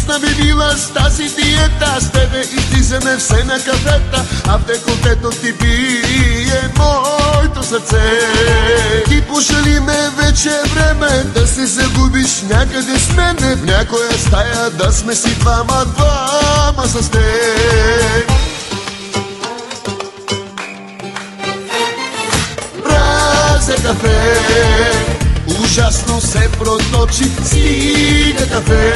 Вкусна би била с тази диета, с тебе излизаме все на кафета, а в деколтето ти бие моето сърце. Ти пошали ме, вече е време да се загубиш някъде с мене, в някоя стая да сме си двама с теб. Мразя кафе, ужасно се проточи, стига кафе.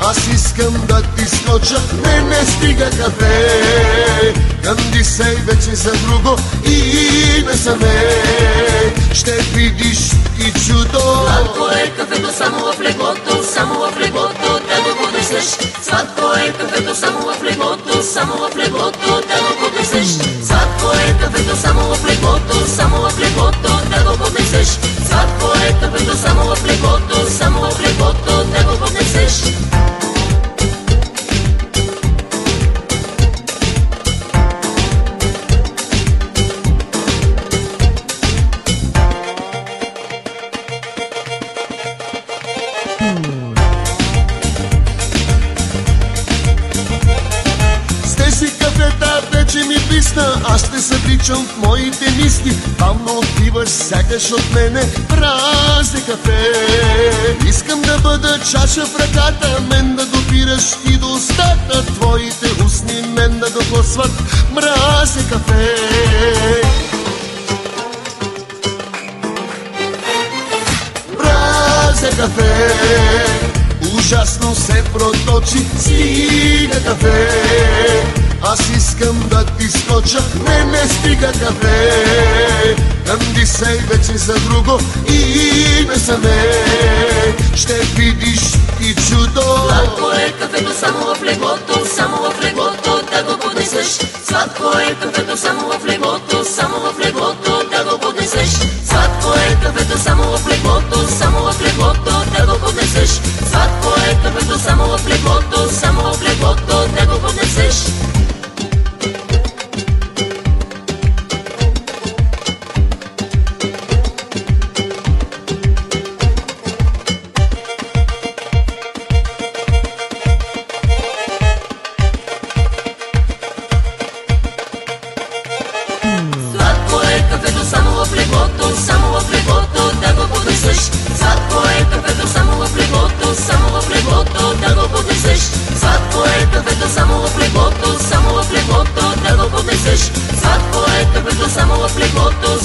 Аз искам да ти скоча, не стига кафе. Кандисей вече за друго и не саме. Ще видиш и чудо. Сладко е кафето само в леглото, само в леглото да го поднесеш. Сладко е кафето само в леглото, само в леглото да го поднесеш. Сладко е кафето само в леглото, само в леглото да го поднесеш. Сладко е кафето само в леглото, само в леглото да го поднесеш. Аз ще се вличам в моите мисли, бавно отбиваш сякаш от мене празне кафе. Искам да бъда чаша в ръката, мен да допираш и до устата, твоите устни мен да докосват мразне кафе. Мразне кафе, ужасно се проточи, стига кафе. Аз искам да ти скоча, не стига кафе. Кандисей вече за друго и не саме. Ще видиш и чудо. Сладко е кафето само в леглото, само в леглото да го поднесеш. Сладко е кафето само в леглото, само в леглото да го поднесеш. Сладко е кафето само в леглото, само в леглото да го поднесеш. Сладко е кафето само в леглото, само в леглото да го поднесеш. Сладко е кафето само в леглото, само в леглото да го поднесеш. Сладко е кафето само в леглото, само в леглото да го поднесеш. Сладко е кафето само в леглото, само в леглото да го поднесеш. Сладко е кафето само в леглото.